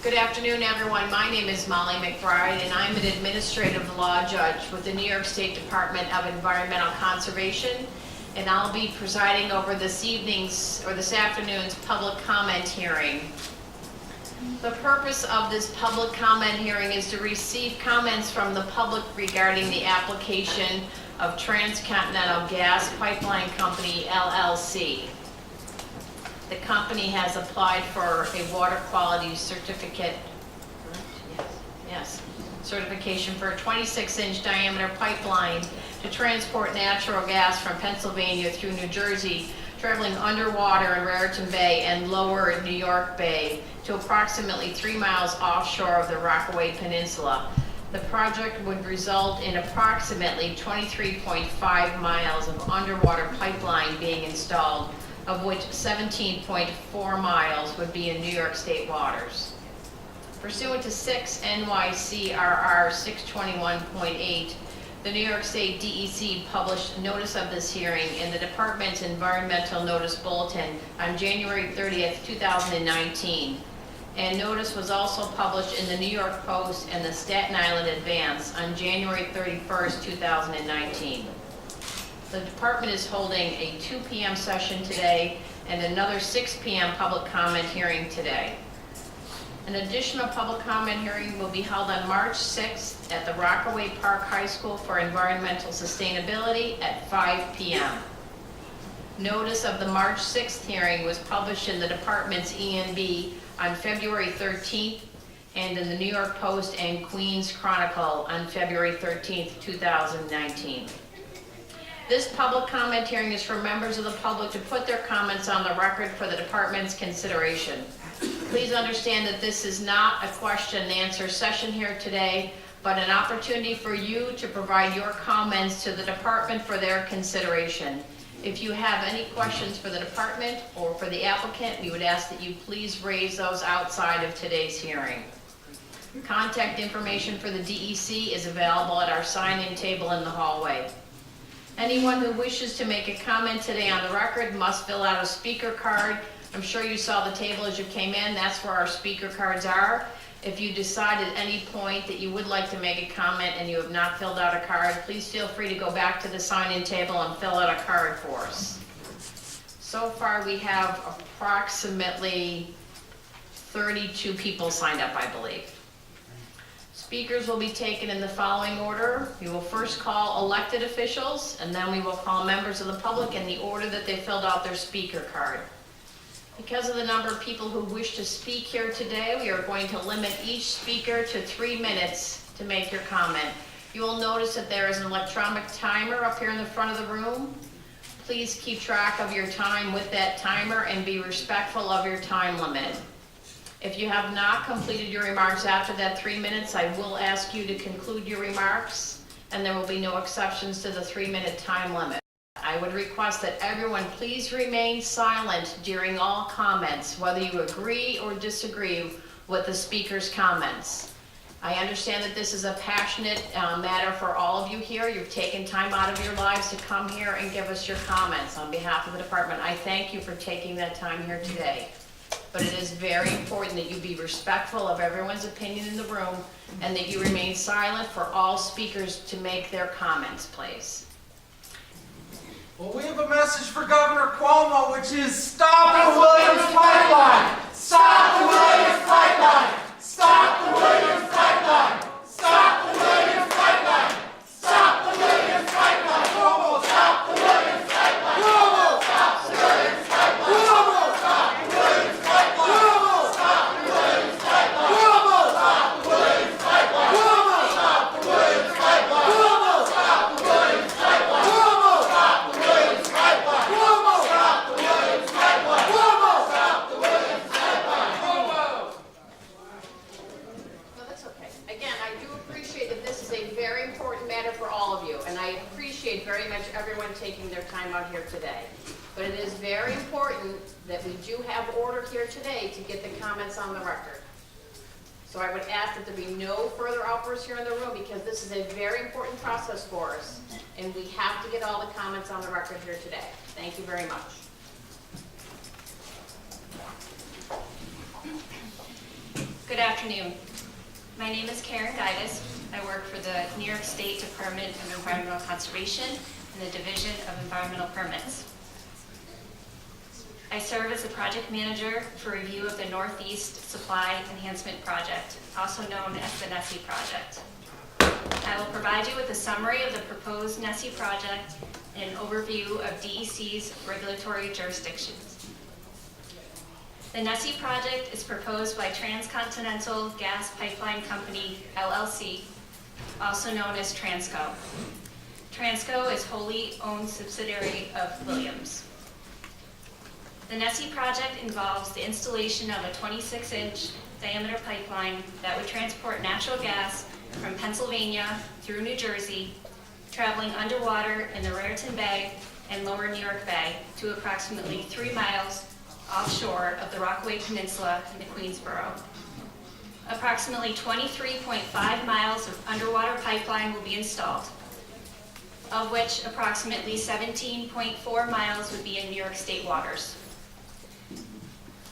Good afternoon, everyone. My name is Molly McBride, and I'm an administrative law judge with the New York State Department of Environmental Conservation, and I'll be presiding over this afternoon's public comment hearing. The purpose of this public comment hearing is to receive comments from the public regarding the application of Transcontinental Gas Pipeline Company, LLC. The company has applied for a water quality certificate, certification for a 26-inch diameter pipeline to transport natural gas from Pennsylvania through New Jersey, traveling underwater in Raritan Bay and lower New York Bay to approximately 3 miles offshore of the Rockaway Peninsula. The project would result in approximately 23.5 miles of underwater pipeline being installed, of which 17.4 miles would be in New York State waters. Pursuant to 6 NYCRR 621.8, the New York State DEC published notice of this hearing in the department's Environmental Notice Bulletin on January 30th, 2019. And notice was also published in the New York Post and the Staten Island Advance on January 31st, 2019. The department is holding a 2 p.m. session today and another 6 p.m. public comment hearing today. An additional public comment hearing will be held on March 6th at the Rockaway Park High School for Environmental Sustainability at 5 p.m. Notice of the March 6th hearing was published in the department's ENB on February 13th and in the New York Post and Queens Chronicle on February 13th, 2019. This public comment hearing is for members of the public to put their comments on the record for the department's consideration. Please understand that this is not a question and answer session here today, but an opportunity for you to provide your comments to the department for their consideration. If you have any questions for the department or for the applicant, we would ask that you please raise those outside of today's hearing. Contact information for the DEC is available at our sign-in table in the hallway. Anyone who wishes to make a comment today on the record must fill out a speaker card. I'm sure you saw the table as you came in. That's where our speaker cards are. If you decide at any point that you would like to make a comment and you have not filled out a card, please feel free to go back to the sign-in table and fill out a card for us. So far, we have approximately 32 people signed up, I believe. Speakers will be taken in the following order. We will first call elected officials, and then we will call members of the public in the order that they filled out their speaker card. Because of the number of people who wish to speak here today, we are going to limit each speaker to 3 minutes to make your comment. You will notice that there is an electronic timer up here in the front of the room. Please keep track of your time with that timer and be respectful of your time limit. If you have not completed your remarks after that 3 minutes, I will ask you to conclude your remarks, and there will be no exceptions to the 3-minute time limit. I would request that everyone please remain silent during all comments, whether you agree or disagree with the speaker's comments. I understand that this is a passionate matter for all of you here. You've taken time out of your lives to come here and give us your comments. On behalf of the department, I thank you for taking that time here today. But it is very important that you be respectful of everyone's opinion in the room and that you remain silent for all speakers to make their comments, please. Well, we have a message for Governor Cuomo, which is stop the Williams Pipeline! Stop the Williams Pipeline! Stop the Williams Pipeline! Stop the Williams Pipeline! Stop the Williams Pipeline! Cuomo, stop the Williams Pipeline! Cuomo, stop the Williams Pipeline! Cuomo, stop the Williams Pipeline! Cuomo, stop the Williams Pipeline! Cuomo, stop the Williams Pipeline! Cuomo, stop the Williams Pipeline! Cuomo, stop the Williams Pipeline! Cuomo, stop the Williams Pipeline! Cuomo, stop the Williams Pipeline! Cuomo, stop the Williams Pipeline! Cuomo. No, that's okay. Again, I do appreciate that this is a very important matter for all of you, and I appreciate very much everyone taking their time out here today. But it is very important that we do have order here today to get the comments on the record. So I would ask that there be no further outbursts here in the room, because this is a very important process for us, and we have to get all the comments on the record here today. Thank you very much. Good afternoon. My name is Karen Guidis. I work for the New York State Department of Environmental Conservation and the Division of Environmental Permits. I serve as the project manager for review of the Northeast Supply Enhancement Project, also known as the NESE project. I will provide you with a summary of the proposed NESE project and an overview of DEC's regulatory jurisdictions. The NESE project is proposed by Transcontinental Gas Pipeline Company, LLC, also known as Transco. Transco is wholly owned subsidiary of Williams. The NESE project involves the installation of a 26-inch diameter pipeline that would transport natural gas from Pennsylvania through New Jersey, traveling underwater in the Raritan Bay and Lower New York Bay to approximately 3 miles offshore of the Rockaway Peninsula in the Queensboro. Approximately 23.5 miles of underwater pipeline will be installed, of which approximately 17.4 miles would be in New York State waters.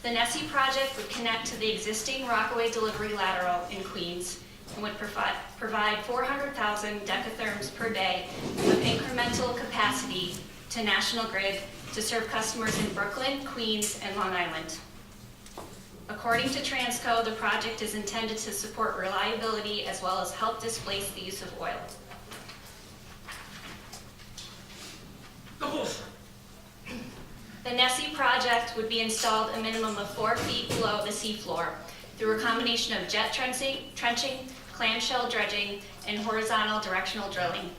The NESE project would connect to the existing Rockaway delivery lateral in Queens and would provide 400,000 decatherms per day of incremental capacity to National Grid to serve customers in Brooklyn, Queens, and Long Island. According to Transco, the project is intended to support reliability as well as help displace the use of oil. The NESE project would be installed a minimum of 4 feet below the seafloor through a combination of jet trenching, clamshell dredging, and horizontal directional drilling.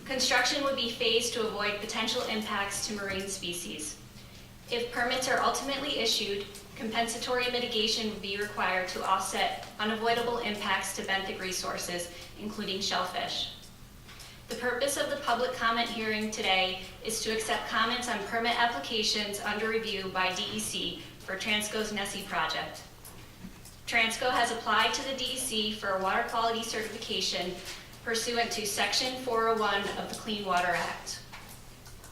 Construction would be phased to avoid potential impacts to marine species. If permits are ultimately issued, compensatory mitigation would be required to offset unavoidable impacts to benthic resources, including shellfish. The purpose of the public comment hearing today is to accept comments on permit applications under review by DEC for Transco's NESE project. Transco has applied to the DEC for a water quality certification pursuant to Section 401 of the Clean Water Act.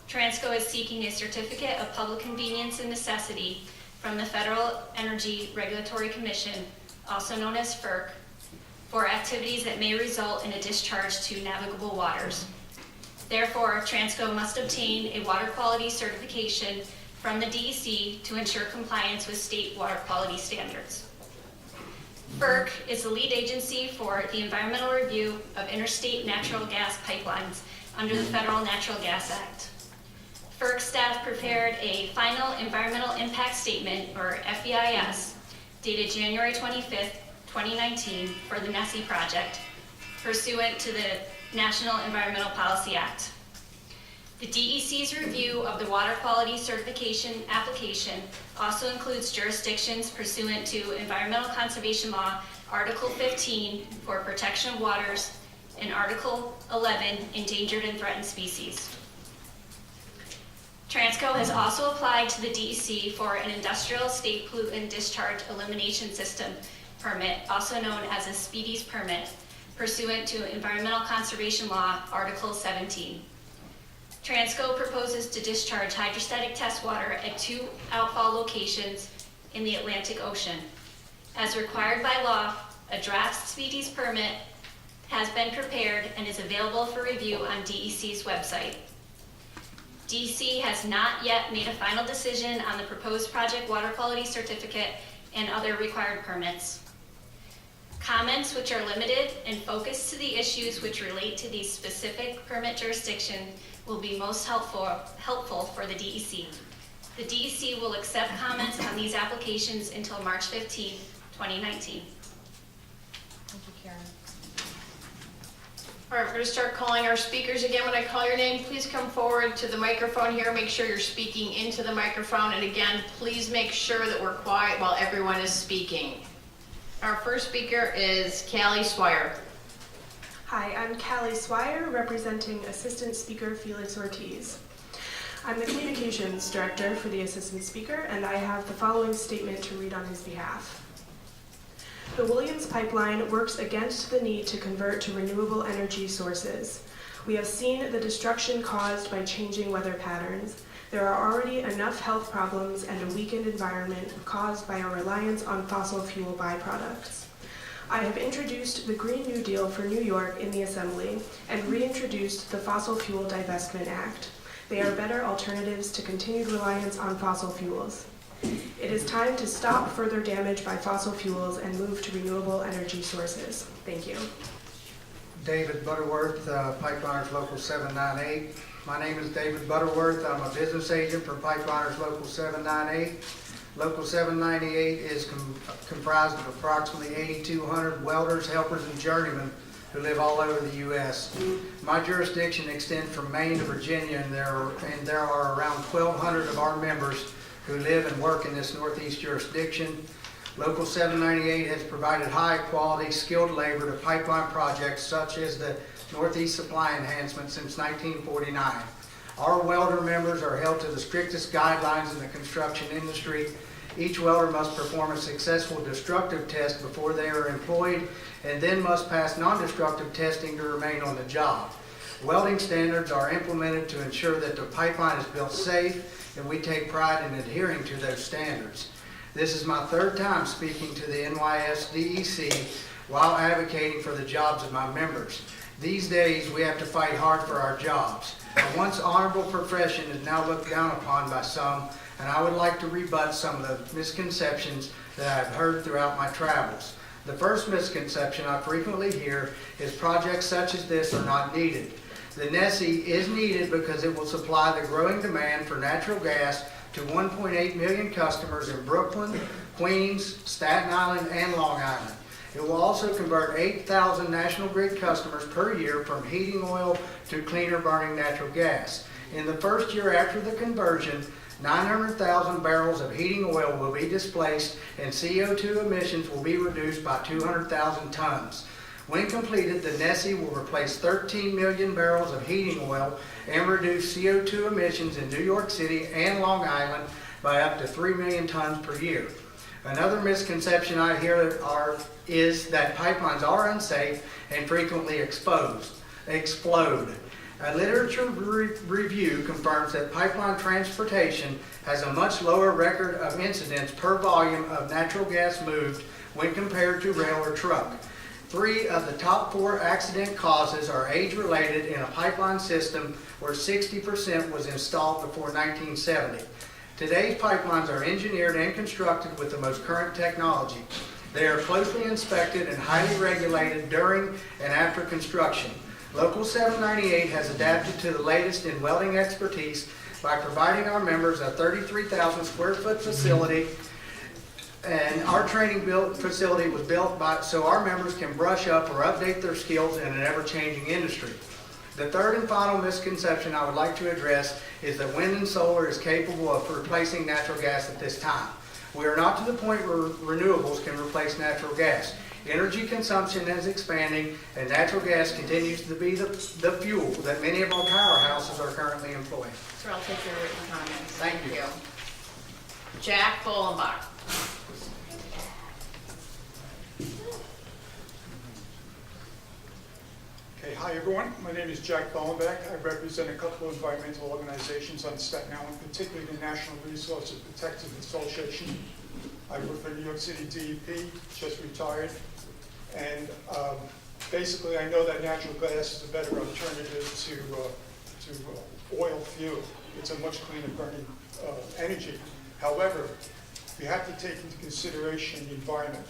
Transco is seeking a certificate of public convenience and necessity from the Federal Energy Regulatory Commission, also known as FERC, for activities that may result in a discharge to navigable waters. Therefore, Transco must obtain a water quality certification from the DEC to ensure compliance with state water quality standards. FERC is the lead agency for the environmental review of interstate natural gas pipelines under the Federal Natural Gas Act. FERC staff prepared a final environmental impact statement, or FEIS, dated January 25th, 2019 for the NESE project, pursuant to the National Environmental Policy Act. The DEC's review of the water quality certification application also includes jurisdictions pursuant to Environmental Conservation Law, Article 15 for protection of waters, and Article 11, endangered and threatened species. Transco has also applied to the DEC for an industrial state pollutant discharge elimination system permit, also known as a SPEDIES permit, pursuant to Environmental Conservation Law, Article 17. Transco proposes to discharge hydrostatic test water at 2 outfall locations in the Atlantic Ocean. As required by law, a draft SPEDIES permit has been prepared and is available for review on DEC's website. DEC has not yet made a final decision on the proposed project water quality certificate and other required permits. Comments which are limited and focused to the issues which relate to these specific permit jurisdiction will be most helpful for the DEC. The DEC will accept comments on these applications until March 15, 2019. Thank you, Karen. All right, we're going to start calling our speakers again. When I call your name, please come forward to the microphone here. Make sure you're speaking into the microphone. And again, please make sure that we're quiet while everyone is speaking. Our first speaker is Callie Swire. Hi, I'm Callie Swire, representing Assistant Speaker Felix Ortiz. I'm the Communications Director for the Assistant Speaker, and I have the following statement to read on his behalf. The Williams Pipeline works against the need to convert to renewable energy sources. We have seen the destruction caused by changing weather patterns. There are already enough health problems and a weakened environment caused by our reliance on fossil fuel byproducts. I have introduced the Green New Deal for New York in the Assembly and reintroduced the Fossil Fuel Divestment Act. They are better alternatives to continued reliance on fossil fuels. It is time to stop further damage by fossil fuels and move to renewable energy sources. Thank you. David Butterworth, Pipeliners Local 798. My name is David Butterworth. I'm a business agent for Pipeliners Local 798. Local 798 is comprised of approximately 8,200 welders, helpers, and journeymen who live all over the U.S. My jurisdiction extends from Maine to Virginia, and there are around 1,200 of our members who live and work in this Northeast jurisdiction. Local 798 has provided high-quality, skilled labor to pipeline projects such as the Northeast Supply Enhancement since 1949. Our welder members are held to the strictest guidelines in the construction industry. Each welder must perform a successful destructive test before they are employed and then must pass non-destructive testing to remain on the job. Welding standards are implemented to ensure that the pipeline is built safe, and we take pride in adhering to those standards. This is my third time speaking to the NYS DEC while advocating for the jobs of my members. These days, we have to fight hard for our jobs. A once honorable profession is now looked down upon by some, and I would like to rebut some of the misconceptions that I've heard throughout my travels. The first misconception I frequently hear is projects such as this are not needed. The NESE is needed because it will supply the growing demand for natural gas to 1.8 million customers in Brooklyn, Queens, Staten Island, and Long Island. It will also convert 8,000 National Grid customers per year from heating oil to cleaner burning natural gas. In the first year after the conversion, 900,000 barrels of heating oil will be displaced and CO2 emissions will be reduced by 200,000 tons. When completed, the NESE will replace 13 million barrels of heating oil and reduce CO2 emissions in New York City and Long Island by up to 3 million tons per year. Another misconception I hear is that pipelines are unsafe and frequently explode. A literature review confirms that pipeline transportation has a much lower record of incidents per volume of natural gas moved when compared to rail or truck. 3 of the top 4 accident causes are age-related in a pipeline system where 60% was installed before 1970. Today's pipelines are engineered and constructed with the most current technology. They are closely inspected and highly regulated during and after construction. Local 798 has adapted to the latest in welding expertise by providing our members a 33,000 square foot facility, and our training facility was built so our members can brush up or update their skills in an ever-changing industry. The third and final misconception I would like to address is that wind and solar is capable of replacing natural gas at this time. We are not to the point where renewables can replace natural gas. Energy consumption is expanding, and natural gas continues to be the fuel that many of our powerhouses are currently employing. Sir, I'll take your written comments. Thank you. Jack Bolenbach. Okay, hi everyone. My name is Jack Bolenbach. I represent a couple of environmental organizations on Staten Island, particularly the National Resources Protection Association. I work for New York City DEP, just retired. And basically I know that natural gas is a better alternative to oil fuel. It's a much cleaner burning energy. However, we have to take into consideration the environment.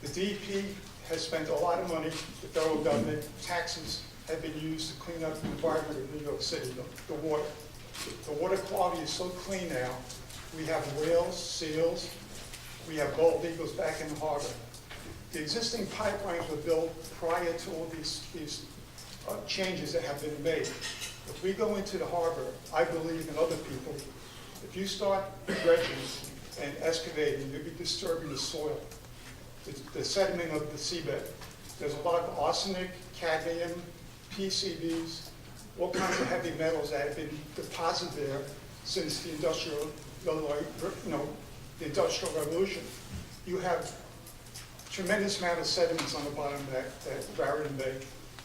The DEP has spent a lot of money, the federal government, taxes have been used to clean up the environment of New York City, the water. The water quality is so clean now. We have whales, seals, we have bald eagles back in the harbor. The existing pipelines were built prior to all these changes that have been made. If we go into the harbor, I believe, and other people, if you start dredging and excavating, you'll be disturbing the soil, the sediment of the seabed. There's a lot of arsenic, cadmium, PCBs, all kinds of heavy metals that have been deposited there since the Industrial Revolution. You have tremendous amount of sediments on the bottom of that Barrington Bay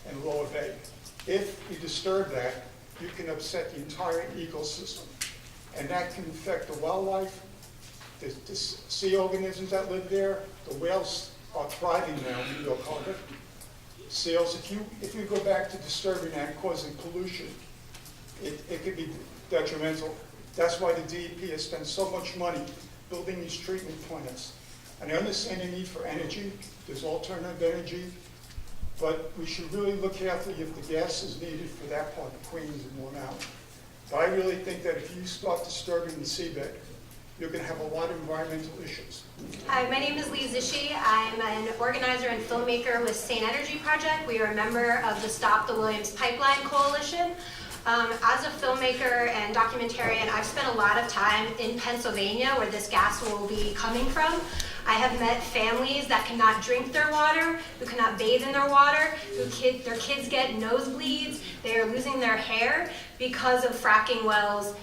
and Lower Bay. If you disturb that, you can upset the entire ecosystem. And that can affect the wildlife, the sea organisms that live there, the whales are thriving now in New York Harbor. Sales, if you go back to disturbing that, causing pollution, it could be detrimental. That's why the DEP has spent so much money building these treatment plants. And I understand the need for energy. There's alternative energy. But we should really look carefully if the gas is needed for that part of Queens and Long Island. But I really think that if you start disturbing the seabed, you're going to have a lot of environmental issues. Hi, my name is Lee Zishi. I'm an organizer and filmmaker with Sane Energy Project. We are a member of the Stop the Williams Pipeline Coalition. As a filmmaker and documentarian, I've spent a lot of time in Pennsylvania where this gas will be coming from. I have met families that cannot drink their water, who cannot bathe in their water, their kids get nosebleeds, they are losing their hair because of fracking wells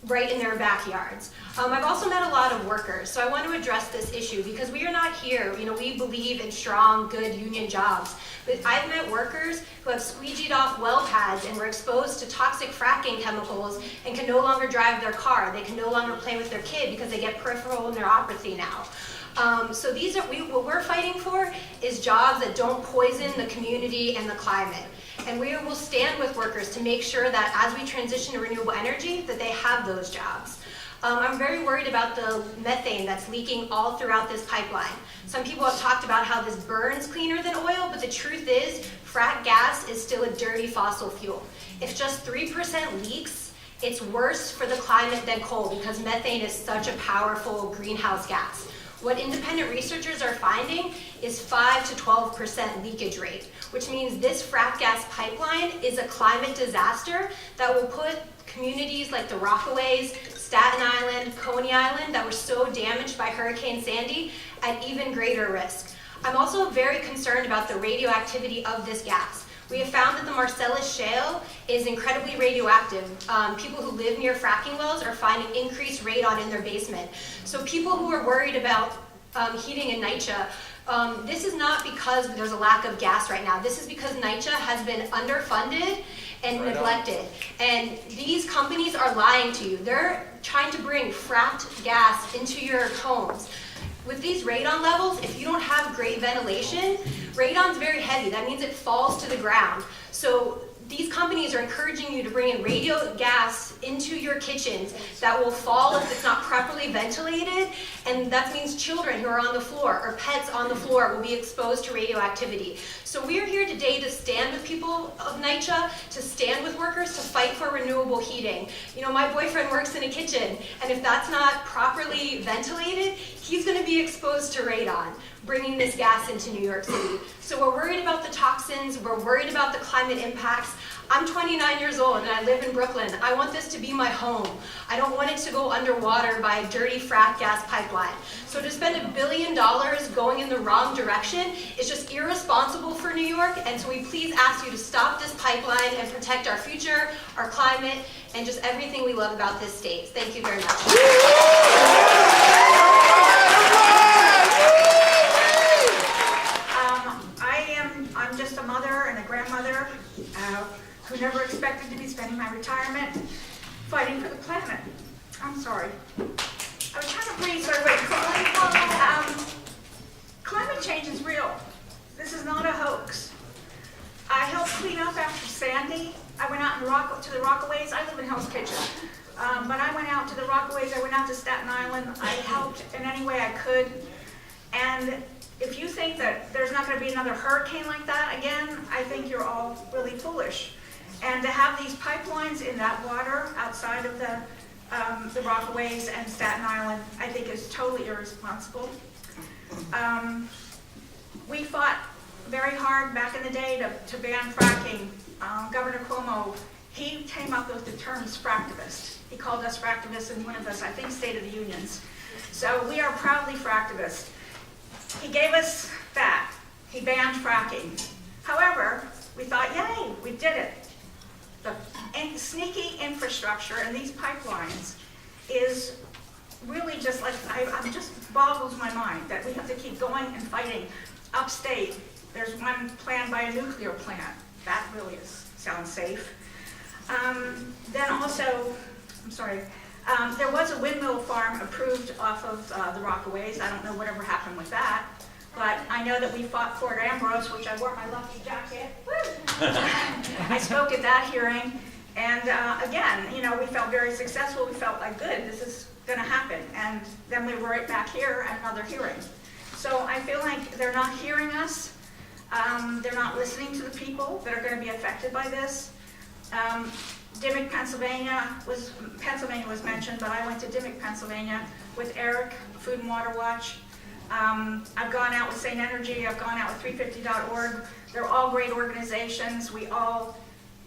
right in their backyards. I've also met a lot of workers, so I want to address this issue because we are not here, we believe in strong, good union jobs, but I've met workers who have squeegeed off well pads and were exposed to toxic fracking chemicals and can no longer drive their car. They can no longer play with their kid because they get peripheral neuropathy now. So what we're fighting for is jobs that don't poison the community and the climate. And we will stand with workers to make sure that as we transition to renewable energy, that they have those jobs. I'm very worried about the methane that's leaking all throughout this pipeline. Some people have talked about how this burns cleaner than oil, but the truth is, frac gas is still a dirty fossil fuel. If just 3% leaks, it's worse for the climate than coal because methane is such a powerful greenhouse gas. What independent researchers are finding is 5 to 12% leakage rate, which means this frac gas pipeline is a climate disaster that will put communities like the Rockaways, Staten Island, Coney Island that were so damaged by Hurricane Sandy at even greater risk. I'm also very concerned about the radioactivity of this gas. We have found that the Marcellus Shale is incredibly radioactive. People who live near fracking wells are finding increased radon in their basement. So people who are worried about heating in NYCHA, this is not because there's a lack of gas right now. This is because NYCHA has been underfunded and neglected. And these companies are lying to you. They're trying to bring fracked gas into your homes. With these radon levels, if you don't have great ventilation, radon's very heavy. That means it falls to the ground. So these companies are encouraging you to bring in radio gas into your kitchens that will fall if it's not properly ventilated, and that means children who are on the floor or pets on the floor will be exposed to radioactivity. So we are here today to stand with people of NYCHA, to stand with workers, to fight for renewable heating. My boyfriend works in a kitchen, and if that's not properly ventilated, he's going to be exposed to radon, bringing this gas into New York City. So we're worried about the toxins, we're worried about the climate impacts. I'm 29 years old and I live in Brooklyn. I want this to be my home. I don't want it to go underwater by a dirty frac gas pipeline. So to spend $1 billion going in the wrong direction is just irresponsible for New York, and so we please ask you to stop this pipeline and protect our future, our climate, and just everything we love about this state. Thank you very much. I'm just a mother and a grandmother who never expected to be spending my retirement fighting for the planet. I'm sorry. I was trying to breathe, so I went. Climate change is real. This is not a hoax. I helped clean up after Sandy. I went out to the Rockaways. I live in Hell's Kitchen. But I went out to the Rockaways. I went out to Staten Island. I helped in any way I could. And if you think that there's not going to be another hurricane like that again, I think you're all really foolish. And to have these pipelines in that water outside of the Rockaways and Staten Island, I think is totally irresponsible. We fought very hard back in the day to ban fracking. Governor Cuomo, he came up with the terms fractivist. He called us fractivists in one of us, I think, State of the Unions. So we are proudly fractivists. He gave us that. He banned fracking. However, we thought, yay, we did it. The sneaky infrastructure and these pipelines is really just like, it just boggles my mind that we have to keep going and fighting. Upstate, there's one planned by a nuclear plant. That really sounds safe. Then also, I'm sorry, there was a windmill farm approved off of the Rockaways. I don't know whatever happened with that. but I know that we fought Fort Ambrose, which I wore my lucky jacket. Woo! I spoke at that hearing, and again, you know, we felt very successful. We felt like, good, this is going to happen. And then we were right back here at another hearing. So I feel like they're not hearing us. They're not listening to the people that are going to be affected by this. Dimock, Pennsylvania was mentioned, but I went to Dimock, Pennsylvania with Eric, Food and Water Watch. I've gone out with St. Energy, I've gone out with 350.org. They're all great organizations. We all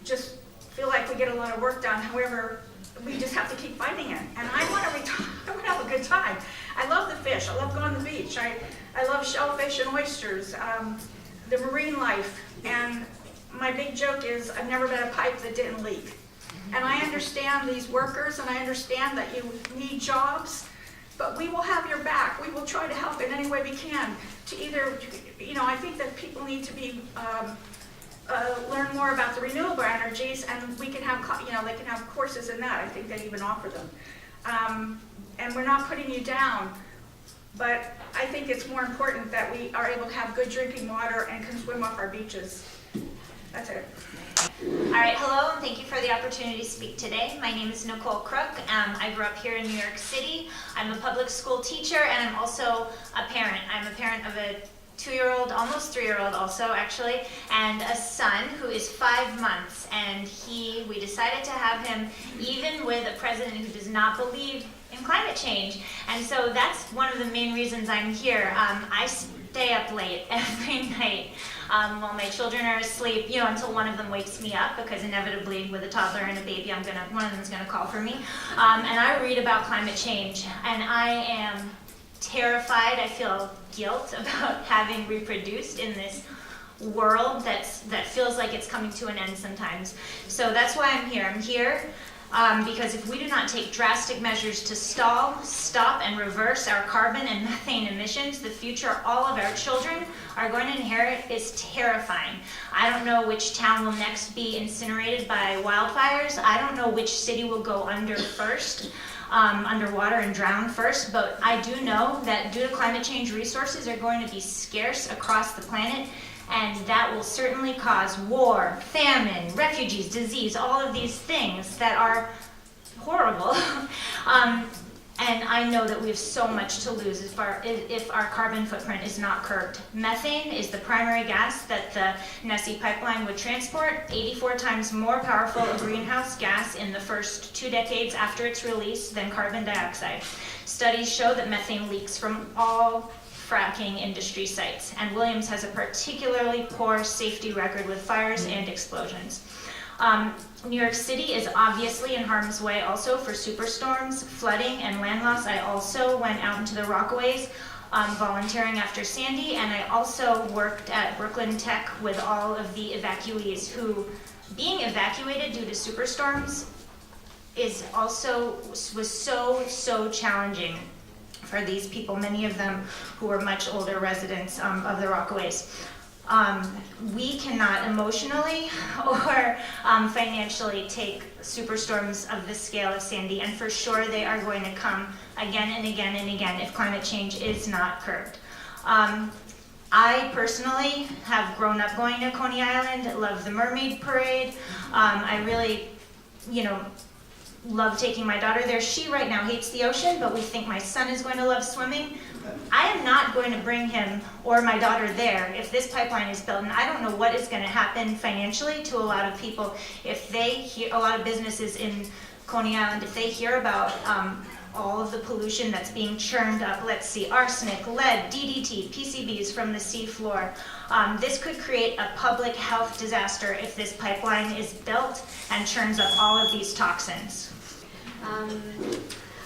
just feel like we get a lot of work done. However, we just have to keep fighting it. And I want to retire. I want to have a good time. I love the fish. I love going to the beach. I love shellfish and oysters, the marine life. And my big joke is I've never been a pipe that didn't leak. And I understand these workers, and I understand that you need jobs, but we will have your back. We will try to help in any way we can to either, you know, I think that people need to be, learn more about the renewable energies, and we can have, you know, they can have courses in that. I think they even offer them. And we're not putting you down, but I think it's more important that we are able to have good drinking water and can swim off our beaches. That's it. All right, hello, and thank you for the opportunity to speak today. My name is Nicole Crook. I grew up here in New York City. I'm a public school teacher, and I'm also a parent. I'm a parent of a 2-year-old, almost 3-year-old also, actually, and a son who is 5 months. And we decided to have him even with a president who does not believe in climate change. And so that's one of the main reasons I'm here. I stay up late every night while my children are asleep, you know, until one of them wakes me up, because inevitably with a toddler and a baby, one of them is gonna call for me. And I read about climate change, and I am terrified. I feel guilt about having reproduced in this world that feels like it's coming to an end sometimes. So that's why I'm here. I'm here because if we do not take drastic measures to stop, and reverse our carbon and methane emissions, the future all of our children are going to inherit is terrifying. I don't know which town will next be incinerated by wildfires. I don't know which city will go under first. Underwater and drown first, but I do know that due to climate change, resources are going to be scarce across the planet, and that will certainly cause war, famine, refugees, disease, all of these things that are horrible. And I know that we have so much to lose if our carbon footprint is not curbed. Methane is the primary gas that the DEC pipeline would transport, 84 times more powerful a greenhouse gas in the first 2 decades after its release than carbon dioxide. Studies show that methane leaks from all fracking industry sites, and Williams has a particularly poor safety record with fires and explosions. New York City is obviously in harm's way also for superstorms, flooding, and land loss. I also went out into the Rockaways volunteering after Sandy, and I also worked at Brooklyn Tech with all of the evacuees who, being evacuated due to superstorms was so challenging for these people, many of them who were much older residents of the Rockaways. We cannot emotionally or financially take superstorms of the scale of Sandy, and for sure they are going to come again and again and again if climate change is not curbed. I personally have grown up going to Coney Island, love the Mermaid Parade. I really, love taking my daughter there. She right now hates the ocean, but we think my son is going to love swimming. I am not going to bring him or my daughter there if this pipeline is built, and I don't know what is going to happen financially to a lot of people if they hear, a lot of businesses in Coney Island, if they hear about all of the pollution that's being churned up. Let's see, arsenic, lead, DDT, PCBs from the seafloor. This could create a public health disaster if this pipeline is built and churns up all of these toxins.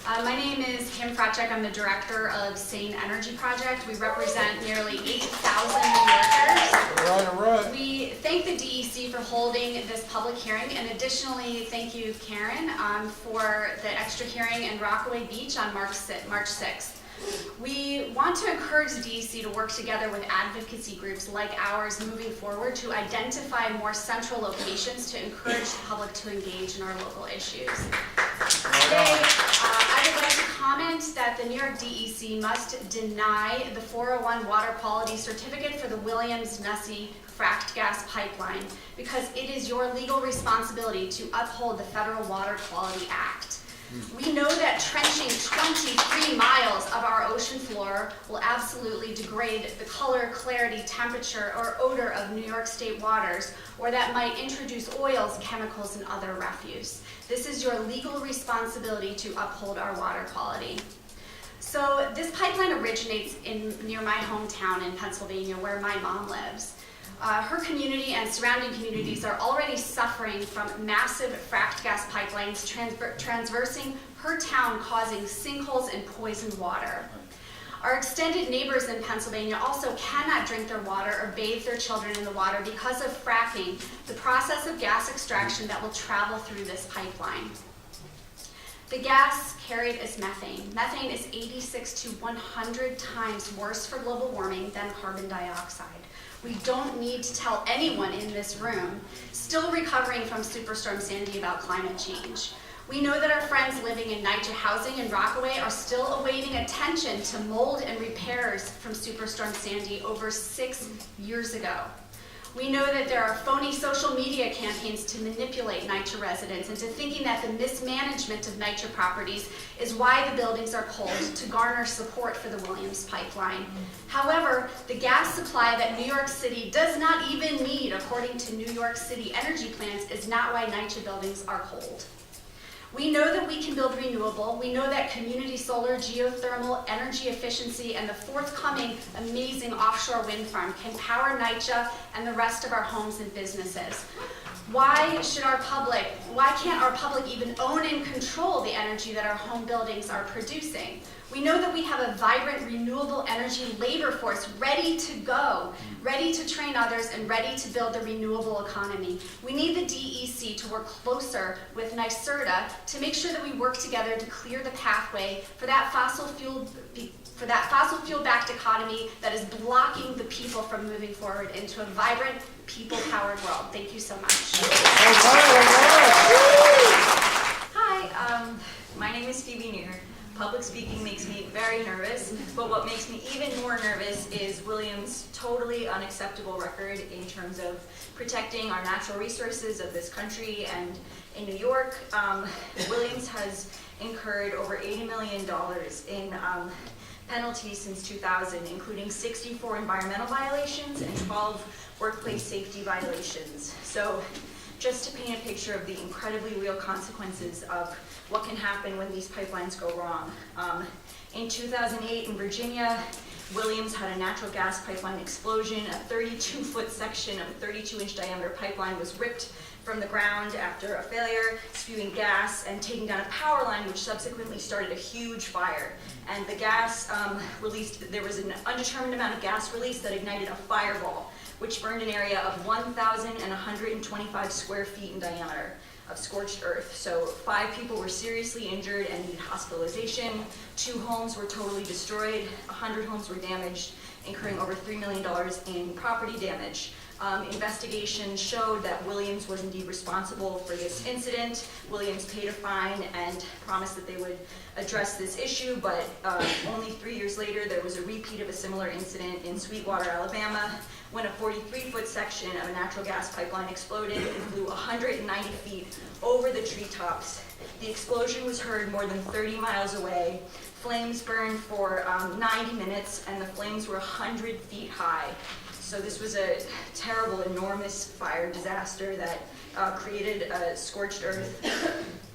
My name is Kim Fratchek. I'm the director of St. Energy Project. We represent nearly 8,000 New Yorkers. We thank the DEC for holding this public hearing, and additionally, thank you, Karen, for the extra hearing in Rockaway Beach on March 6th. We want to encourage the DEC to work together with advocacy groups like ours moving forward to identify more central locations to encourage the public to engage in our local issues. Today, I would like to comment comment that the New York DEC must deny the 401 water quality certificate for the Williams-Nessie fracked gas pipeline because it is your legal responsibility to uphold the Federal Water Quality Act. We know that trenching 23 miles of our ocean floor will absolutely degrade the color, clarity, temperature, or odor of New York State waters, or that might introduce oils, chemicals, and other refuse. This is your legal responsibility to uphold our water quality. So this pipeline originates near my hometown in Pennsylvania, where my mom lives. Her community and surrounding communities are already suffering from massive fracked gas pipelines transversing her town, causing sinkholes and poisoned water. Our extended neighbors in Pennsylvania also cannot drink their water or bathe their children in the water because of fracking, the process of gas extraction that will travel through this pipeline. The gas carried is methane. Methane is 86 to 100 times worse for global warming than carbon dioxide. We don't need to tell anyone in this room still recovering from Superstorm Sandy about climate change. We know that our friends living in NYCHA housing in Rockaway are still awaiting attention to mold and repairs from Superstorm Sandy over 6 years ago. We know that there are phony social media campaigns to manipulate NYCHA residents into thinking that the mismanagement of NYCHA properties is why the buildings are cold to garner support for the Williams pipeline. However, the gas supply that New York City does not even need, according to New York City energy plans, is not why NYCHA buildings are cold. We know that we can build renewable. We know that community solar, geothermal, energy efficiency, and the forthcoming amazing offshore wind farm can power NYCHA and the rest of our homes and businesses. Why can't our public even own and control the energy that our home buildings are producing? We know that we have a vibrant renewable energy labor force ready to go, ready to train others, and ready to build the renewable economy. We need the DEC to work closer with NYSERDA to make sure that we work together to clear the pathway for that fossil fuel-backed economy that is blocking the people from moving forward into a vibrant, people-powered world. Thank you so much. Hi, my name is Phoebe Neer. Public speaking makes me very nervous, but what makes me even more nervous is Williams' totally unacceptable record in terms of protecting our natural resources of this country. And in New York, Williams has incurred over $80 million in penalties since 2000, including 64 environmental violations and 12 workplace safety violations. So just to paint a picture of the incredibly real consequences of what can happen when these pipelines go wrong. In 2008 in Virginia, Williams had a natural gas pipeline explosion. A 32-foot section of a 32-inch diameter pipeline was ripped from the ground after a failure, spewing gas and taking down a power line, which subsequently started a huge fire. And the gas there was an undetermined amount of gas release that ignited a fireball, which burned an area of 1,125 square feet in diameter of scorched earth. So 5 people were seriously injured and needed hospitalization. 2 homes were totally destroyed. 100 homes were damaged, incurring over $3 million in property damage. Investigations showed that Williams was indeed responsible for this incident. Williams paid a fine and promised that they would address this issue, but only 3 years later there was a repeat of a similar incident in Sweetwater, Alabama, when a 43-foot section of a natural gas pipeline exploded and flew 190 feet over the treetops. The explosion was heard more than 30 miles away. Flames burned for 90 minutes, and the flames were 100 feet high. So this was a terrible, enormous fire disaster that created a scorched earth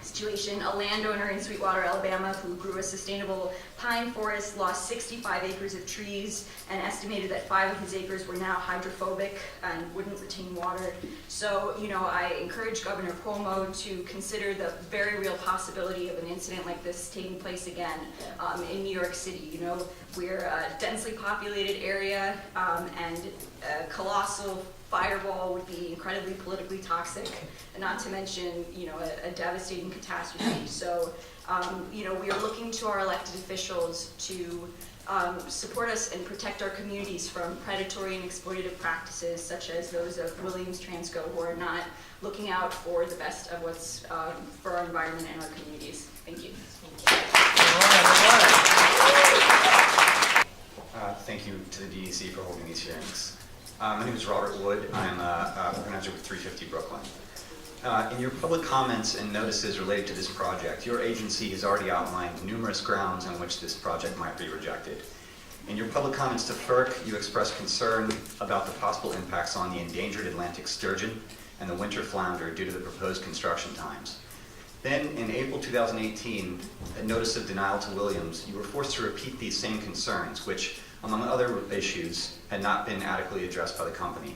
situation. A landowner in Sweetwater, Alabama, who grew a sustainable pine forest, lost 65 acres of trees and estimated that 5 of his acres were now hydrophobic and wouldn't retain water. So, I encourage Governor Cuomo to consider the very real possibility of an incident like this taking place again in New York City. We're a densely populated area, and a colossal fireball would be incredibly politically toxic, not to mention, a devastating catastrophe. So, we are looking to our elected officials to support us and protect our communities from predatory and exploitative practices such as those of Williams Transco, who are not looking out for the best of what's for our environment and our communities. Thank you. Thank you to the DEC for holding these hearings. My name is Robert Wood. I'm an organizer with 350 Brooklyn. In your public comments and notices related to this project, your agency has already outlined numerous grounds on which this project might be rejected. In your public comments to FERC, you expressed concern about the possible impacts on the endangered Atlantic sturgeon and the winter flounder due to the proposed construction times. Then, in April 2018, a notice of denial to Williams, you were forced to repeat these same concerns, which, among other issues, had not been adequately addressed by the company.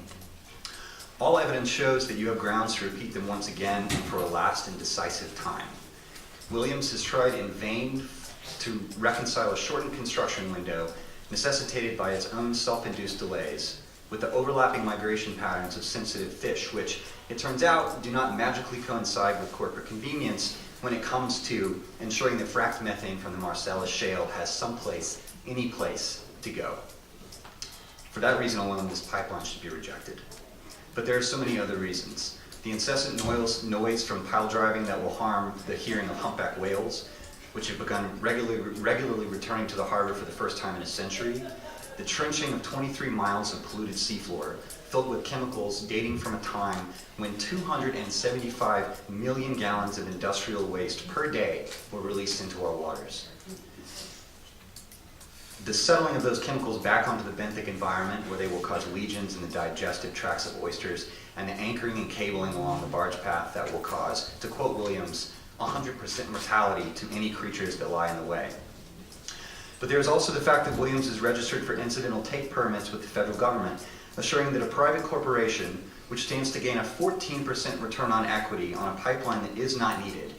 All evidence shows that you have grounds to repeat them once again and for a last and decisive time. Williams has tried in vain to reconcile a shortened construction window necessitated by its own self-induced delays with the overlapping migration patterns of sensitive fish, which, it turns out, do not magically coincide with corporate convenience when it comes to ensuring that fracked methane from the Marcellus Shale has someplace, any place, to go. For that reason alone, this pipeline should be rejected. But there are so many other reasons. The incessant noise from pile driving that will harm the hearing of humpback whales, which have begun regularly returning to the harbor for the first time in a century. The trenching of 23 miles of polluted seafloor, filled with chemicals dating from a time when 275 million gallons of industrial waste per day were released into our waters. The settling of those chemicals back onto the benthic environment, where they will cause lesions in the digestive tracts of oysters, and the anchoring and cabling along the barge path that will cause, to quote Williams, 100% mortality to any creatures that lie in the way. But there is also the fact that Williams is registered for incidental take permits with the federal government, assuring that a private corporation, which stands to gain a 14% return on equity on a pipeline that is not needed,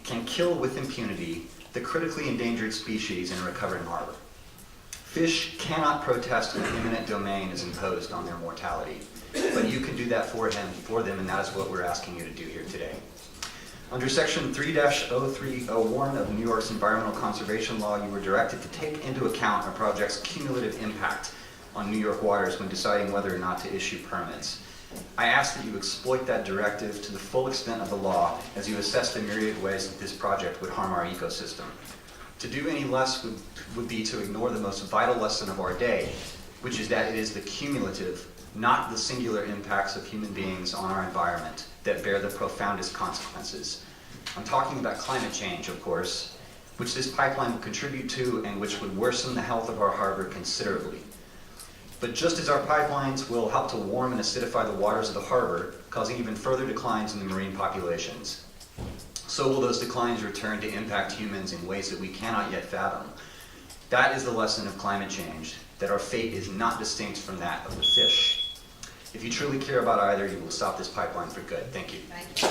can kill with impunity the critically endangered species in a recovered harbor. Fish cannot protest when eminent domain is imposed on their mortality, but you can do that for them, and that is what we're asking you to do here today. Under Section 3-0301 of New York's Environmental Conservation Law, you were directed to take into account a project's cumulative impact on New York waters when deciding whether or not to issue permits. I ask that you exploit that directive to the full extent of the law as you assess the myriad ways that this project would harm our ecosystem. To do any less would be to ignore the most vital lesson of our day, which is that it is the cumulative, not the singular impacts of human beings on our environment that bear the profoundest consequences. I'm talking about climate change, of course, which this pipeline will contribute to and which would worsen the health of our harbor considerably. But just as our pipelines will help to warm and acidify the waters of the harbor, causing even further declines in the marine populations, so will those declines return to impact humans in ways that we cannot yet fathom. That is the lesson of climate change, that our fate is not distinct from that of the fish. If you truly care about either, you will stop this pipeline for good. Thank you. Thank you.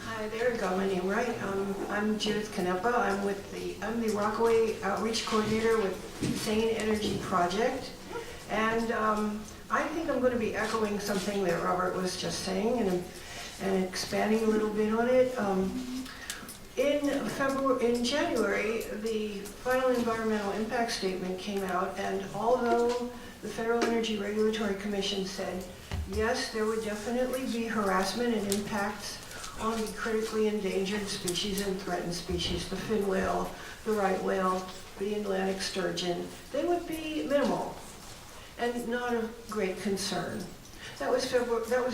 Hi, there you go. My name, right? I'm Judith Canepa. I'm the Rockaway Outreach Coordinator with Sane Energy Project, and I think I'm going to be echoing something that Robert was just saying and expanding a little bit on it. In January, the final environmental impact statement came out, and although the Federal Energy Regulatory Commission said, yes, there would definitely be harassment and impacts on the critically endangered species and threatened species, the fin whale, the right whale, the Atlantic sturgeon, they would be minimal and not of great concern. That was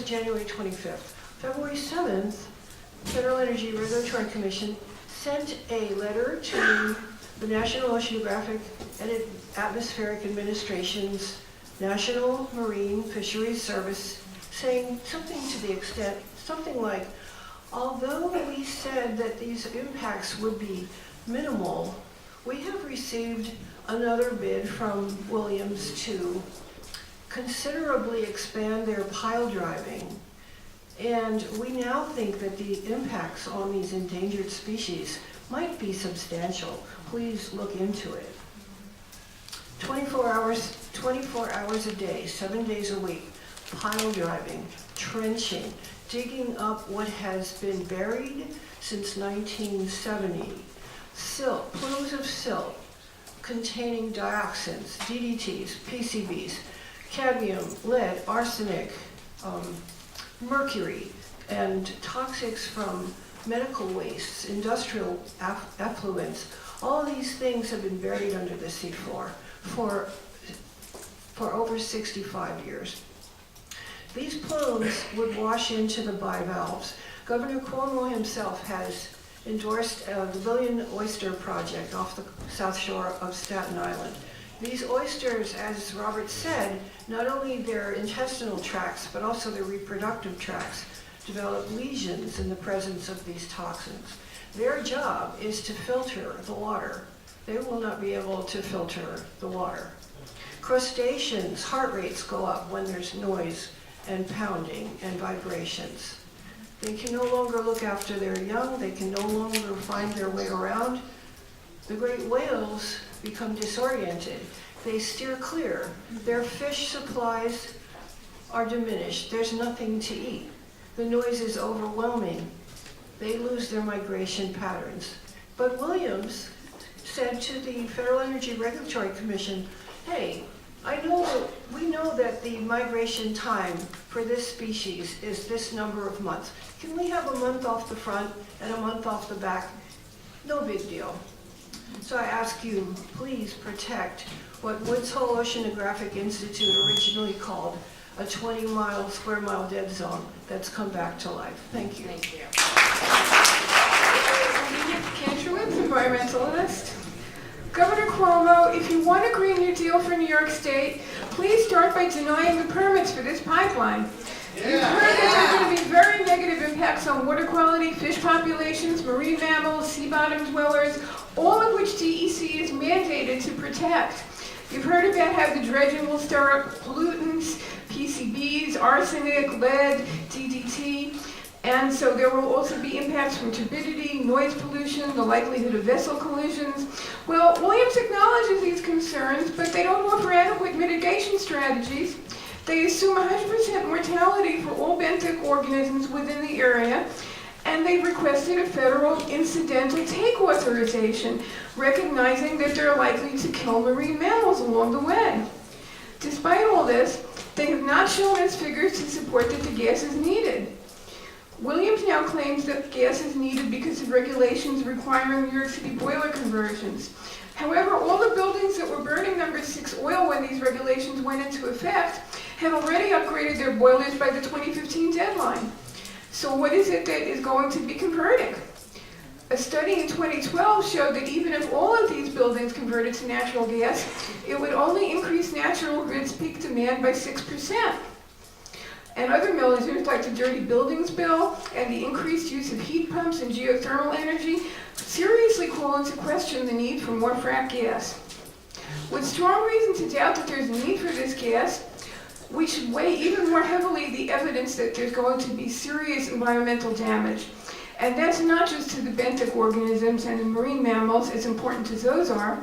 January 25th. February 7th, Federal Energy Regulatory Commission sent a letter to the National Oceanographic and Atmospheric Administration's National Marine Fisheries Service, saying something to the extent, something like, although we said that these impacts would be minimal, we have received another bid from Williams to considerably expand their pile driving. And we now think that the impacts on these endangered species might be substantial. Please look into it. 24 hours a day, 7 days a week, pile driving, trenching, digging up what has been buried since 1970. Silt, plumes of silt containing dioxins, DDTs, PCBs, cadmium, lead, arsenic, mercury, and toxics from medical wastes, industrial effluents, all of these things have been buried under the seafloor for over 65 years. These plumes would wash into the bivalves. Governor Cuomo himself has endorsed the Billion Oyster Project off the south shore of Staten Island. These oysters, as Robert said, not only their intestinal tracts, but also their reproductive tracts, develop lesions in the presence of these toxins. Their job is to filter the water. They will not be able to filter the water. Crustaceans' heart rates go up when there's noise and pounding and vibrations. They can no longer look after their young. They can no longer find their way around. The great whales become disoriented. They steer clear. Their fish supplies are diminished. There's nothing to eat. The noise is overwhelming. They lose their migration patterns. But Williams said to the Federal Energy Regulatory Commission, hey, we know that the migration time for this species is this number of months. Can we have a month off the front and a month off the back? No big deal. So I ask you, please protect what Woods Hole Oceanographic Institute originally called a 20 square mile dead zone that's come back to life. Thank you. Thank you. Kantrowitz, environmentalist. Governor Cuomo, if you want a Green New Deal for New York State, please start by denying the permits for this pipeline. You've heard that there are going to be very negative impacts on water quality, fish populations, marine mammals, sea bottom dwellers, all of which DEC is mandated to protect. You've heard about how the dredging will stir up pollutants, PCBs, arsenic, lead, DDT. And so there will also be impacts from turbidity, noise pollution, the likelihood of vessel collisions. Well, Williams acknowledges these concerns, but they don't offer adequate mitigation strategies. They assume 100% mortality for all benthic organisms within the area, and they've requested a federal incidental take authorization, recognizing that they're likely to kill marine mammals along the way. Despite all this, they have not shown us figures to support that the gas is needed. Williams now claims that gas is needed because of regulations requiring New York City boiler conversions. However, all the buildings that were burning number 6 oil when these regulations went into effect have already upgraded their boilers by the 2015 deadline. So what is it that is going to be converting? A study in 2012 showed that even if all of these buildings converted to natural gas, it would only increase natural grid's peak demand by 6%. And other measures like the dirty buildings bill and the increased use of heat pumps and geothermal energy seriously call into question the need for more frack gas. With strong reason to doubt that there's a need for this gas, we should weigh even more heavily the evidence that there's going to be serious environmental damage. And that's not just to the benthic organisms and the marine mammals, as important as those are.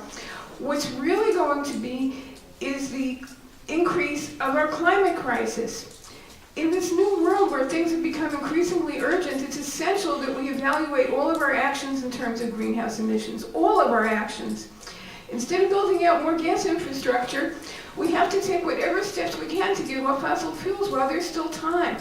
What's really going to be is the increase of our climate crisis. In this new world where things have become increasingly urgent, it's essential that we evaluate all of our actions in terms of greenhouse emissions, all of our actions. Instead of building out more gas infrastructure, we have to take whatever steps we can to give up fossil fuels while there's still time.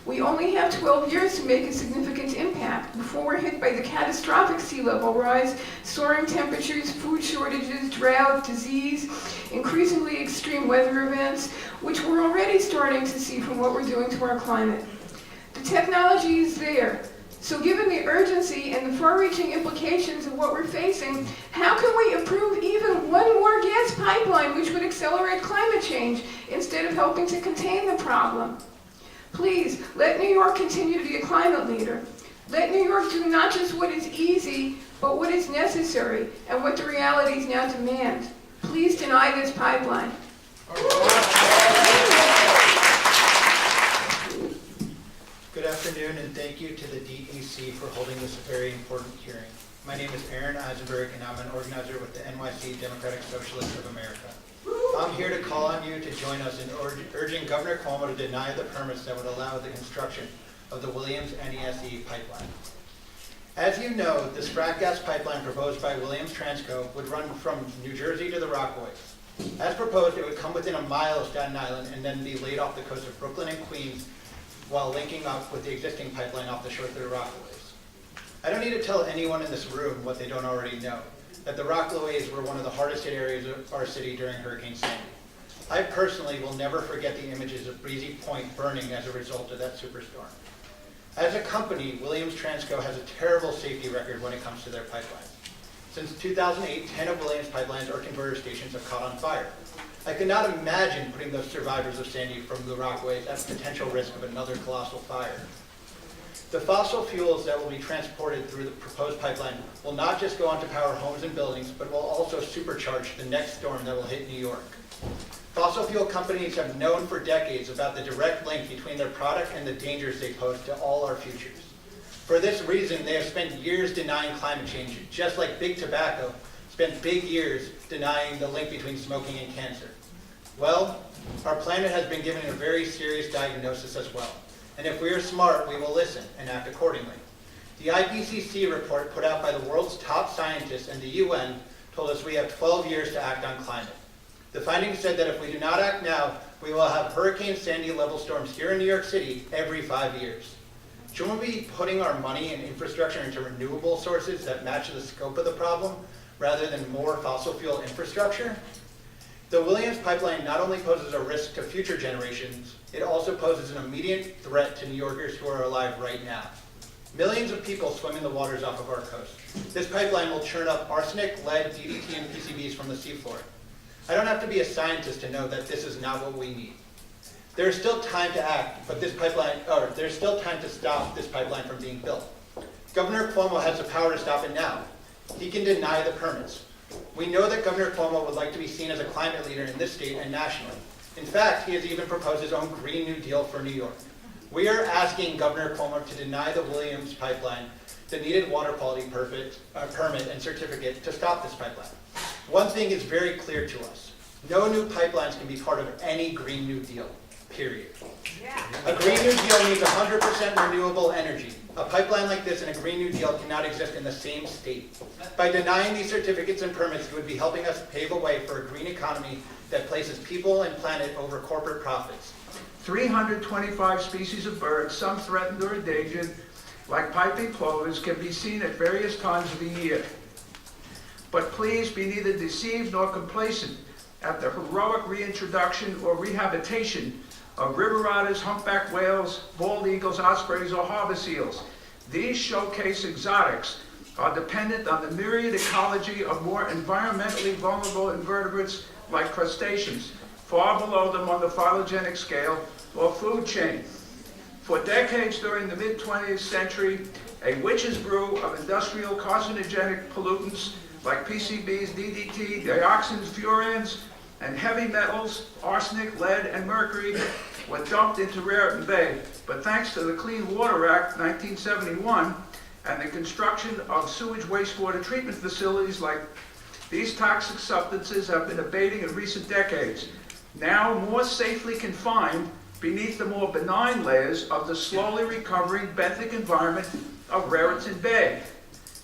We only have 12 years to make a significant impact before we're hit by the catastrophic sea level rise, soaring temperatures, food shortages, drought, disease, increasingly extreme weather events, which we're already starting to see from what we're doing to our climate. The technology is there. So given the urgency and the far-reaching implications of what we're facing, how can we approve even one more gas pipeline which would accelerate climate change instead of helping to contain the problem? Please, let New York continue to be a climate leader. Let New York do not just what is easy, but what is necessary and what the realities now demand. Please deny this pipeline. Good afternoon, and thank you to the DEC for holding this very important hearing. My name is Aaron Eisenberg, and I'm an organizer with the NYC Democratic Socialists of America. I'm here to call on you to join us in urging Governor Cuomo to deny the permits that would allow the construction of the Williams NESE pipeline. As you know, this frack gas pipeline proposed by Williams Transco would run from New Jersey to the Rockaways. As proposed, it would come within a mile of Staten Island and then be laid off the coast of Brooklyn and Queens while linking up with the existing pipeline off the shore through Rockaways. I don't need to tell anyone in this room what they don't already know, that the Rockaways were one of the hardest hit areas of our city during Hurricane Sandy. I personally will never forget the images of Breezy Point burning as a result of that superstorm. As a company, Williams Transco has a terrible safety record when it comes to their pipelines. Since 2008, 10 of Williams' pipelines or converter stations have caught on fire. I could not imagine putting those survivors of Sandy from the Rockaways at potential risk of another colossal fire. The fossil fuels that will be transported through the proposed pipeline will not just go on to power homes and buildings, but will also supercharge the next storm that will hit New York. Fossil fuel companies have known for decades about the direct link between their product and the dangers they pose to all our futures. For this reason, they have spent years denying climate change, just like big tobacco spent big years denying the link between smoking and cancer. Well, our planet has been given a very serious diagnosis as well. And if we are smart, we will listen and act accordingly. The IPCC report put out by the world's top scientists and the UN told us we have 12 years to act on climate. The findings said that if we do not act now, we will have Hurricane Sandy level storms here in New York City every 5 years. Shouldn't we be putting our money and infrastructure into renewable sources that match the scope of the problem rather than more fossil fuel infrastructure? The Williams pipeline not only poses a risk to future generations, it also poses an immediate threat to New Yorkers who are alive right now. Millions of people swim in the waters off of our coast. This pipeline will churn up arsenic, lead, DDT, and PCBs from the seafloor. I don't have to be a scientist to know that this is not what we need. There's still time to act, but there's still time to stop this pipeline from being built. Governor Cuomo has the power to stop it now. He can deny the permits. We know that Governor Cuomo would like to be seen as a climate leader in this state and nationally. In fact, he has even proposed his own Green New Deal for New York. We are asking Governor Cuomo to deny the Williams pipeline the needed water quality permit and certificate to stop this pipeline. One thing is very clear to us. No new pipelines can be part of any Green New Deal, period. A Green New Deal needs 100% renewable energy. A pipeline like this and a Green New Deal cannot exist in the same state. By denying these certificates and permits, you would be helping us pave a way for a green economy that places people and planet over corporate profits. 325 species of birds, some threatened or endangered, like piping plovers, can be seen at various times of the year. But please be neither deceived nor complacent at the heroic reintroduction or rehabilitation of river otters, humpback whales, bald eagles, ospreys, or harbor seals. These showcase exotics are dependent on the myriad ecology of more environmentally vulnerable invertebrates like crustaceans, far below them on the phylogenetic scale or food chain. For decades during the mid-20th century, a witch's brew of industrial carcinogenic pollutants like PCBs, DDT, dioxins, furans, and heavy metals, arsenic, lead, and mercury were dumped into Raritan Bay. But thanks to the Clean Water Act 1971 and the construction of sewage wastewater treatment facilities like these toxic substances have been abating in recent decades, now more safely confined beneath the more benign layers of the slowly recovering benthic environment of Raritan Bay.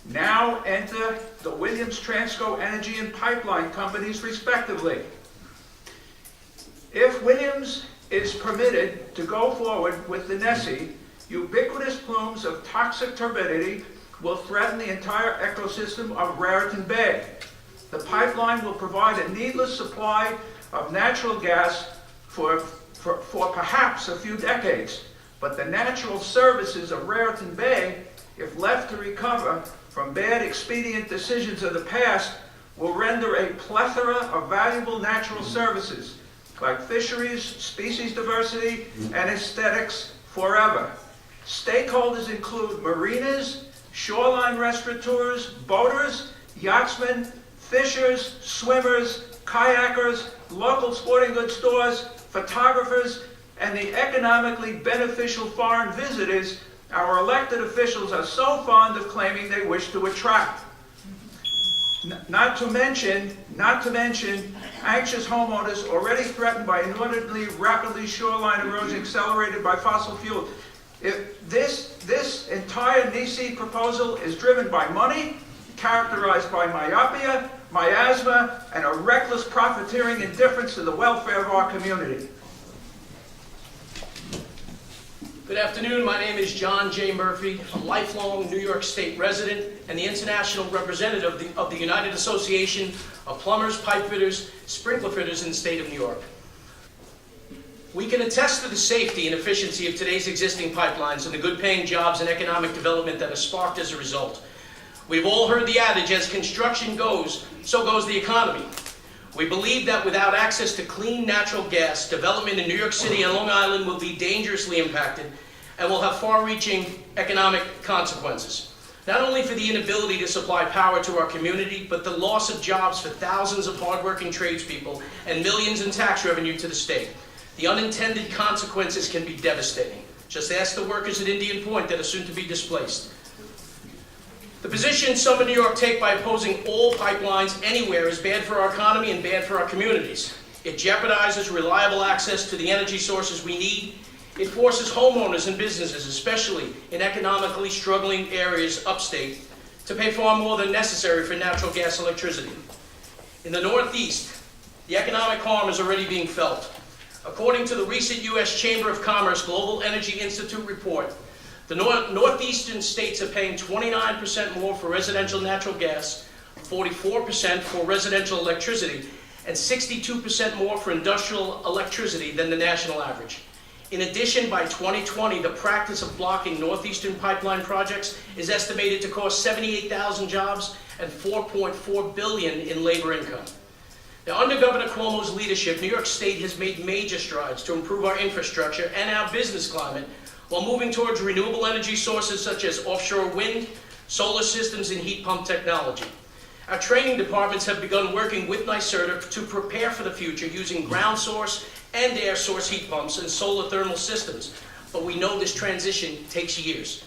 Now enter the Williams Transco Energy and Pipeline Companies, respectively. If Williams is permitted to go forward with the NESE, ubiquitous plumes of toxic turbidity will threaten the entire ecosystem of Raritan Bay. The pipeline will provide a needless supply of natural gas for perhaps a few decades, but the natural services of Raritan Bay, if left to recover from bad expedient decisions of the past, will render a plethora of valuable natural services like fisheries, species diversity, and aesthetics forever. Stakeholders include marinas, shoreline restaurateurs, boaters, yachtsmen, fishers, swimmers, kayakers, local sporting goods stores, photographers, and the economically beneficial foreign visitors our elected officials are so fond of claiming they wish to attract. Not to mention anxious homeowners already threatened by inordinately rapidly shoreline erosion accelerated by fossil fuels. If this entire NESE proposal is driven by money, characterized by myopia, miasma, and a reckless profiteering indifference to the welfare of our community. Good afternoon. My name is John J. Murphy, a lifelong New York State resident and the international representative of the United Association of Plumbers, Pipe Fitters, Sprinkler Fitters in the state of New York. We can attest to the safety and efficiency of today's existing pipelines and the good-paying jobs and economic development that has sparked as a result. We've all heard the adage, as construction goes, so goes the economy. We believe that without access to clean natural gas, development in New York City and Long Island will be dangerously impacted and will have far-reaching economic consequences. Not only for the inability to supply power to our community, but the loss of jobs for thousands of hardworking tradespeople and millions in tax revenue to the state. The unintended consequences can be devastating. Just ask the workers at Indian Point that are soon to be displaced. The position some in New York take by opposing all pipelines anywhere is bad for our economy and bad for our communities. It jeopardizes reliable access to the energy sources we need. It forces homeowners and businesses, especially in economically struggling areas upstate, to pay far more than necessary for natural gas electricity. In the Northeast, the economic harm is already being felt. According to the recent U.S. Chamber of Commerce Global Energy Institute report, the northeastern states are paying 29% more for residential natural gas, 44% for residential electricity, and 62% more for industrial electricity than the national average. In addition, by 2020, the practice of blocking northeastern pipeline projects is estimated to cost 78,000 jobs and $4.4 billion in labor income. Now, under Governor Cuomo's leadership, New York State has made major strides to improve our infrastructure and our business climate while moving towards renewable energy sources such as offshore wind, solar systems, and heat pump technology. Our training departments have begun working with NYSERDA to prepare for the future using ground source and air source heat pumps and solar thermal systems, but we know this transition takes years.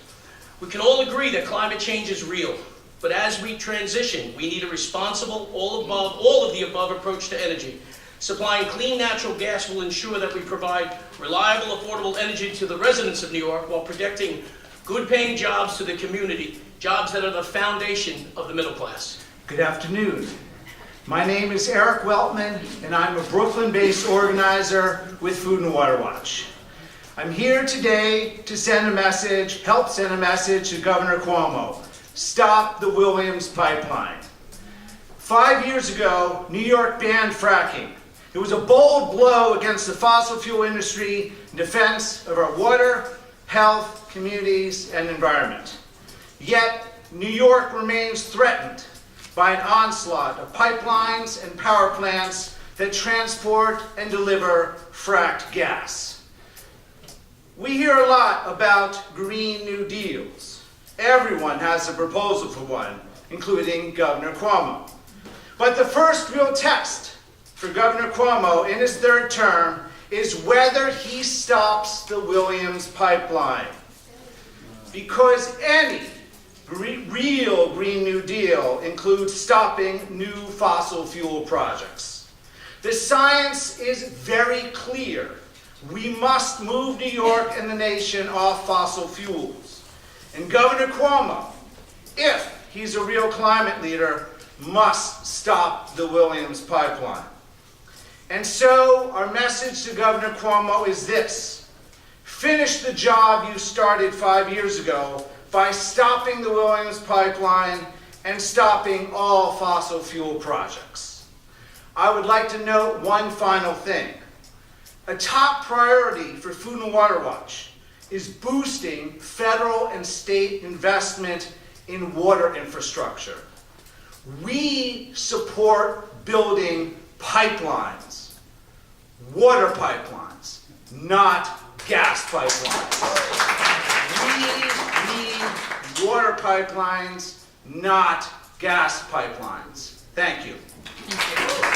We can all agree that climate change is real, but as we transition, we need a responsible, all of the above approach to energy. Supplying clean natural gas will ensure that we provide reliable, affordable energy to the residents of New York while protecting good-paying jobs to the community, jobs that are the foundation of the middle class. Good afternoon. My name is Eric Weltman, and I'm a Brooklyn-based organizer with Food and Water Watch. I'm here today to help send a message to Governor Cuomo. Stop the Williams pipeline. 5 years ago, New York banned fracking. It was a bold blow against the fossil fuel industry in defense of our water, health, communities, and environment. Yet, New York remains threatened by an onslaught of pipelines and power plants that transport and deliver fracked gas. We hear a lot about Green New Deals. Everyone has a proposal for one, including Governor Cuomo. But the first real test for Governor Cuomo in his third term is whether he stops the Williams pipeline. Because any real Green New Deal includes stopping new fossil fuel projects. The science is very clear. We must move New York and the nation off fossil fuels. And Governor Cuomo, if he's a real climate leader, must stop the Williams pipeline. And so our message to Governor Cuomo is this: finish the job you started 5 years ago by stopping the Williams pipeline and stopping all fossil fuel projects. I would like to note one final thing. A top priority for Food and Water Watch is boosting federal and state investment in water infrastructure. We support building pipelines, water pipelines, not gas pipelines. We need water pipelines, not gas pipelines. Thank you. Thank you.